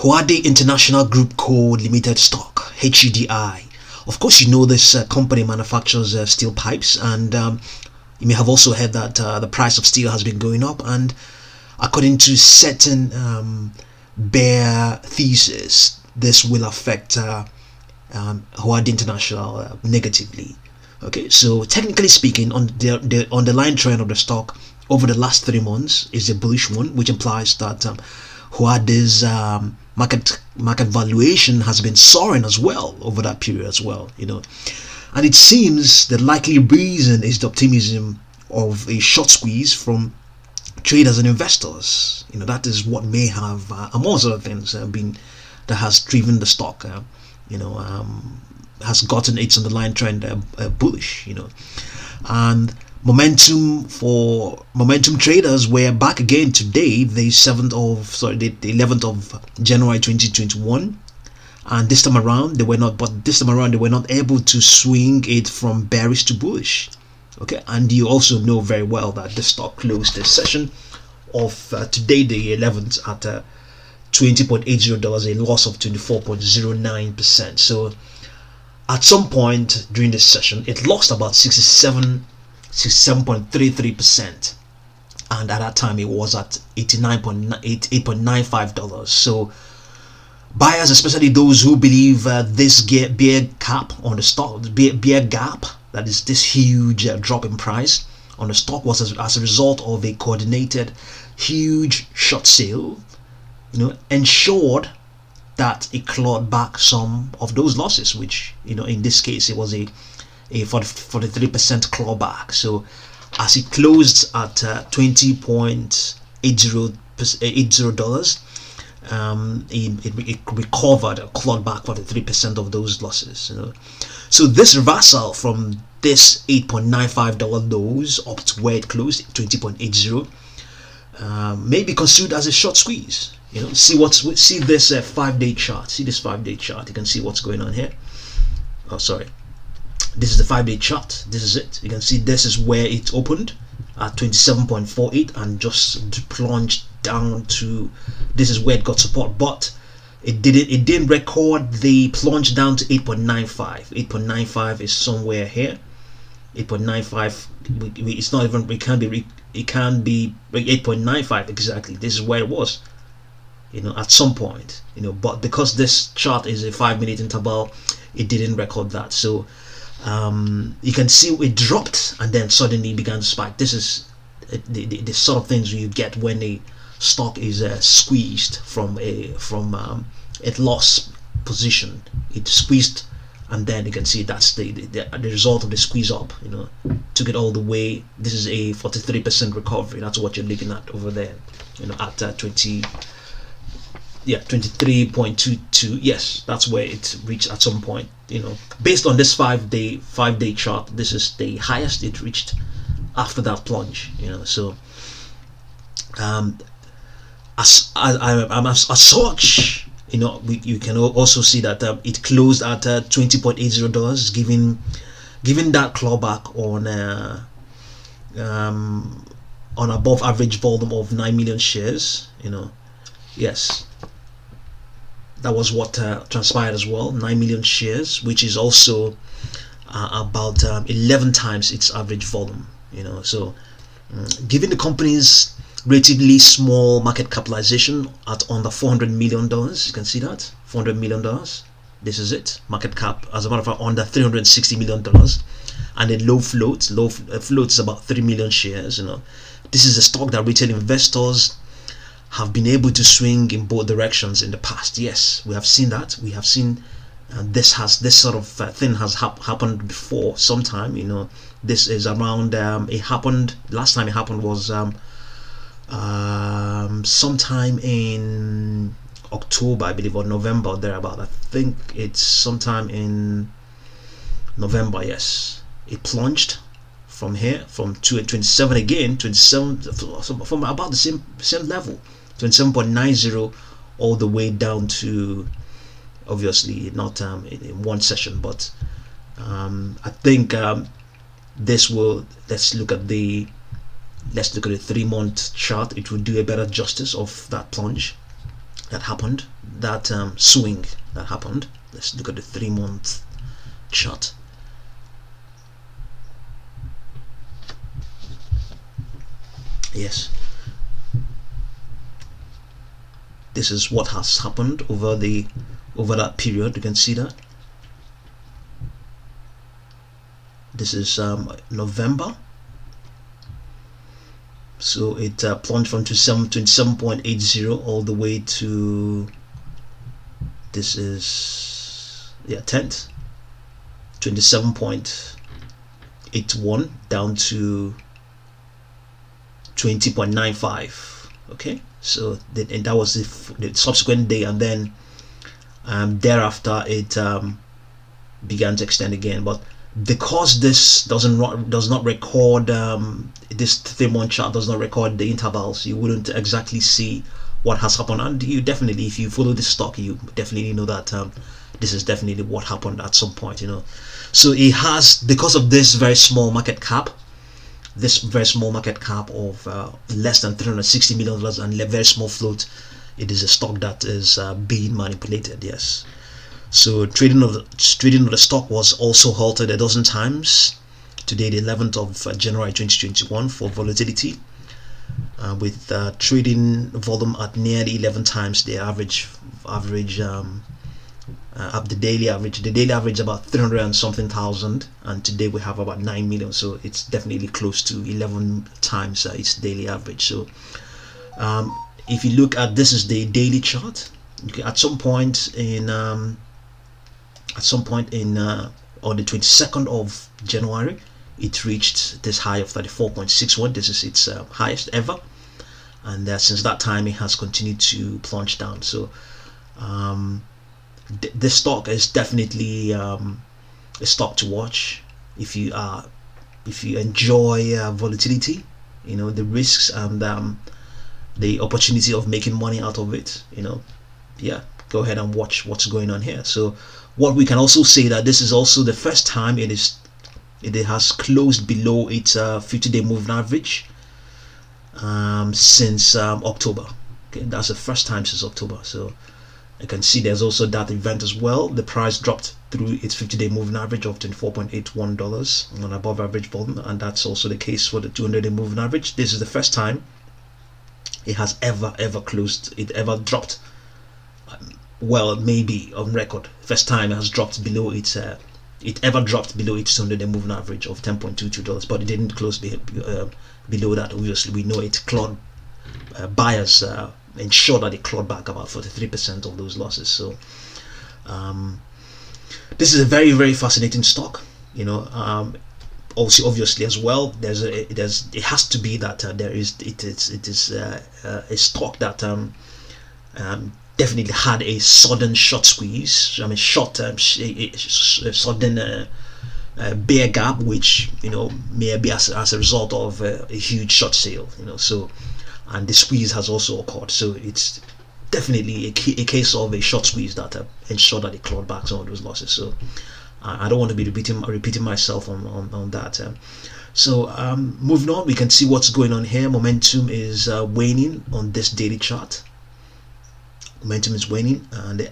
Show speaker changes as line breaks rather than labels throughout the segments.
Huadi International Group Co Ltd stock, HUDI. Of course, you know this company manufactures steel pipes, and you may have also heard that the price of steel has been going up, and according to certain bear thesis, this will affect Huadi International negatively. Okay, so technically speaking, on the underlying trend of the stock over the last 3 months is a bullish one, which implies that Huadi's market valuation has been soaring as well over that period as well, and it seems the likely reason is the optimism of a short squeeze from traders and investors. That is what may have, amongst other things, been that has driven the stock. Has gotten its underlying trend bullish. And momentum traders were back again today, the 11th of January 2021, and this time around they were not able to swing it from bearish to bullish. Okay, and you also know very well that the stock closed the session of today, the 11th, at $20.80, a loss of 24.09%. So at some point during this session it lost about 67.33%, and at that time it was at $8.95. So buyers, especially those who believe this bear gap on the stock, bear gap, that is this huge drop in price on the stock, was as a result of a coordinated huge short sale, ensured that it clawed back some of those losses, which in this case it was a 43% clawback. So as it closed at $20.80, it recovered or clawed back 43% of those losses. So this reversal from this $8.95 lows up to where it closed, $20.80, may be construed as a short squeeze. See this 5-day chart. See this 5-day chart. You can see what's going on here. Oh, sorry. This is the 5-day chart. This is it. You can see this is where it opened at 27.48 and just plunged down to, this is where it got support, but it didn't record the plunge down to 8.95. 8.95 is somewhere here. 8.95. It's not even. It can't be 8.95 exactly. This is where it was. At some point, but because this chart is a 5-minute interval, it didn't record that. So you can see it dropped and then suddenly began to spike. This is the sort of things you get when a stock is squeezed from a loss position. It squeezed, and then you can see that's the result of the squeeze up. Took it all the way. This is a 43% recovery. That's what you're looking at over there. At 23.22. Yes, that's where it reached at some point. Based on this 5-day chart, this is the highest it reached after that plunge. So as such, you can also see that it closed at $20.80, giving that clawback on above average volume of 9 million shares. Yes, that was what transpired as well. 9 million shares, which is also about 11 times its average volume. So given the company's relatively small market capitalization at under $400 million, you can see that $400 million. This is it, market cap, as a matter of fact, under $360 million, and a low float. Float is about 3 million shares. This is a stock that retail investors have been able to swing in both directions in the past. Yes, we have seen that. We have seen this sort of thing has happened before sometime. This is around it happened last time. It happened was sometime in October, I believe, or November, or thereabout. I think it's sometime in November. Yes, it plunged from here, from 27 again, 27 from about the same level, 27.90, all the way down to, obviously not in one session, but I think this will, let's look at the 3-month chart. It will do a better justice of that plunge. that happened, that swing that happened. Let's look at the 3-month chart. Yes, this is what has happened over that period. You can see that this is November. So it plunged from 27.80 all the way to, this is 10th, 27.81 down to 20.95. okay, so and that was the subsequent day, and then thereafter it began to extend again. But because this does not record, this 3-month chart does not record the intervals, you wouldn't exactly see what has happened. And you definitely, if you follow this stock, you definitely know that this is definitely what happened at some point, so it has, because of this very small market cap, of less than $360 million and a very small float, it is a stock that is being manipulated. Yes. So trading of the stock was also halted a dozen times today, the 11th of January 2021, for volatility, with trading volume at nearly 11 times the average the daily average. The daily average about 300 and something thousand, and today we have about 9 million. So it's definitely close to 11 times its daily average. So if you look at, this is the daily chart. Okay, at some point in on the 22nd of January, it reached this high of 34.61. This is its highest ever, and since that time it has continued to plunge down. So this stock is definitely a stock to watch if you enjoy volatility, the risks and the opportunity of making money out of it. Go ahead and watch what's going on here. So what we can also say, that this is also the first time it has closed below its 50-day moving average since October. Okay, that's the first time since October. So you can see there's also that event as well. The price dropped through its 50-day moving average of $24.81 on above average volume, and that's also the case for the 200-day moving average. This is the first time it has ever closed, it ever dropped, well, maybe on record, first time it has dropped below its it ever dropped below its 200-day moving average of $10.22, but it didn't close below that. Obviously we know it clawed, buyers ensure that they clawed back about 43% of those losses. So this is a very, very fascinating stock. Also, obviously as well, it has to be that it is a stock that definitely had a sudden short squeeze. I mean, a sudden bear gap, which may be as a result of a huge short sale. So, and the squeeze has also occurred. So it's definitely a case of a short squeeze that ensured that it clawed back some of those losses. So I don't want to be repeating myself on that. So moving on, we can see what's going on here. Momentum is waning on this daily chart. Momentum is waning, and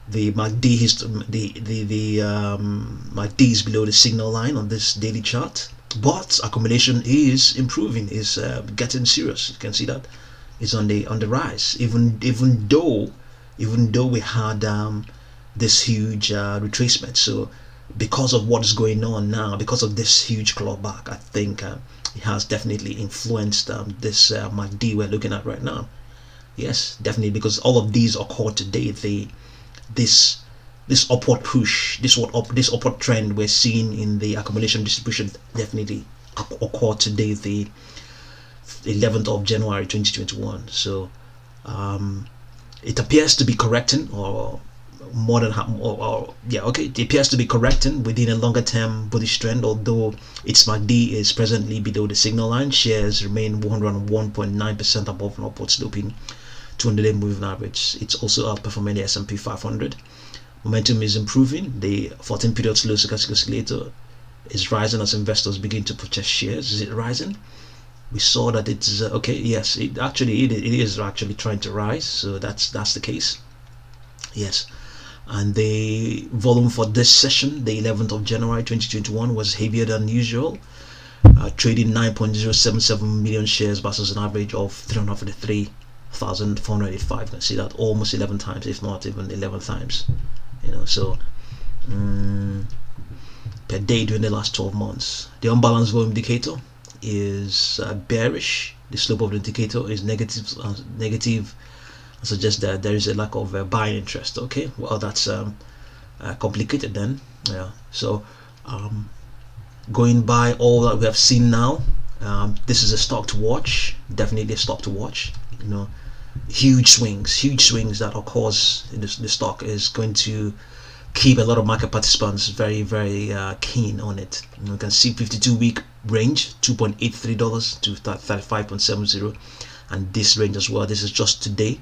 the MACD MACD is below the signal line on this daily chart, but accumulation is improving, is getting serious. You can see that it's on the rise, even though we had this huge retracement. So because of what is going on now, because of this huge clawback, I think it has definitely influenced this MACD we're looking at right now. Yes, definitely, because all of these occurred today. This upward push, this upward trend we're seeing in the accumulation distribution definitely occurred today, the 11th of January 2021. So it appears to be correcting, or more than it appears to be correcting within a longer term bullish trend, although its MACD is presently below the signal line. Shares remain 101.9% above an upward sloping 200-day moving average. It's also outperforming the S&P 500. Momentum is improving. The 14-period stochastic oscillator is rising as investors begin to purchase shares. Is it rising? we saw that it's okay. Yes, it is actually trying to rise, so that's the case. Yes, and the volume for this session, the 11th of January 2021, was heavier than usual, trading 9.077 million shares versus an average of 343,485. You can see that almost 11 times, if not even 11 times. So per day during the last 12 months. The unbalanced volume indicator is bearish. The slope of the indicator is negative. Negative suggests that there is a lack of buying interest. Okay, well, that's complicated then. Yeah. So going by all that we have seen now, this is a stock to watch. Definitely a stock to watch. Huge swings that occurs in the stock is going to keep a lot of market participants very, very keen on it. You can see 52-week range, $2.83 to 35.70, and this range as well. This is just today,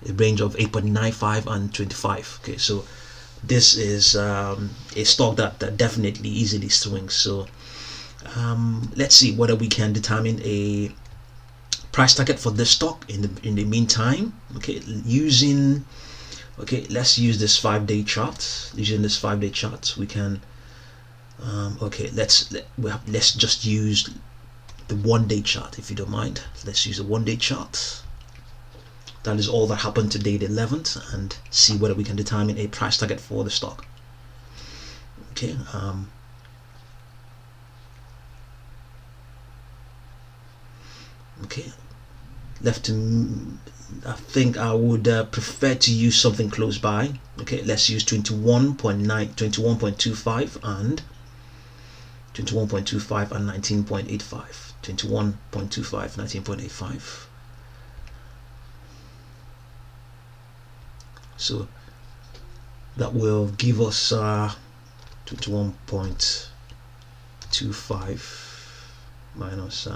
a range of 8.95 and 25. Okay, so this is a stock that definitely easily swings. So let's see whether we can determine a price target for this stock in the meantime. Okay, let's use this 5-day chart. Using this 5-day chart, we can let's just use the 1-day chart, if you don't mind. Let's use the 1-day chart. That is all that happened today, the 11th, and see whether we can determine a price target for the stock. Okay, left to, I think I would prefer to use something close by. Okay, let's use 21.25 and 19.85. 21.25, 19.85. So that will give us 21.25 minus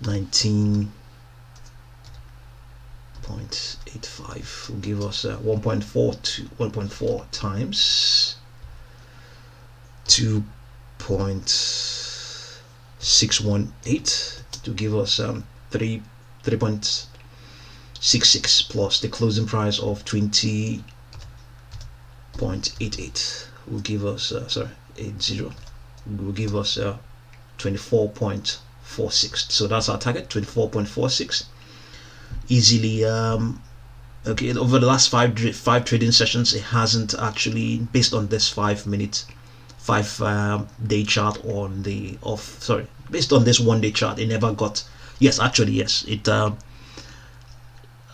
19.85 will give us 1.4 times 2.618 to give us 3.66 plus the closing price of 20.88 will give us 80 will give us 24.46. so that's our target, 24.46. easily. Okay, over the last five trading sessions, it hasn't actually, based on this 5-day chart on the based on this 1-day chart, it never got. Yes, actually, yes, it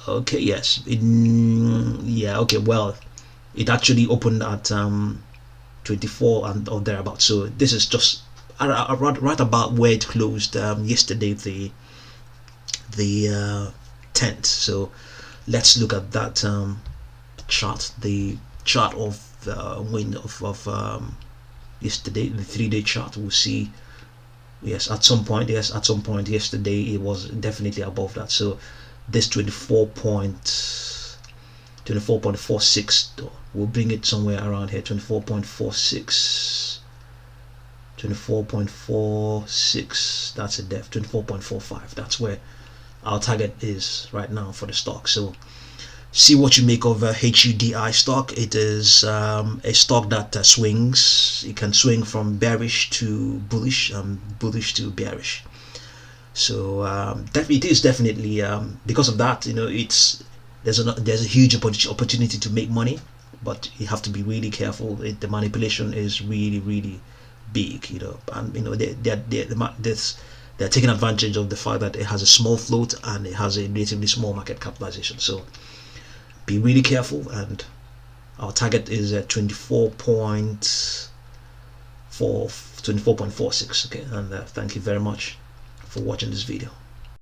okay, yes, okay, well, it actually opened at 24 and or thereabout. So this is just right about where it closed yesterday, the 10th. So let's look at that chart, the chart of win of yesterday, the 3-day chart. We'll see. Yes, at some point yesterday it was definitely above that. So this 24.46 we'll bring it somewhere around here. 24.46, that's a depth. 24.45, that's where our target is right now for the stock. So see what you make of HUDI stock. It is a stock that swings. It can swing from bearish to bullish and bullish to bearish. So it is definitely because of that, there's a huge opportunity to make money, but you have to be really careful. The manipulation is really, really big, and they're taking advantage of the fact that it has a small float and it has a relatively small market capitalization. So be really careful, and our target is at 24.46. Okay, and thank you very much for watching this video.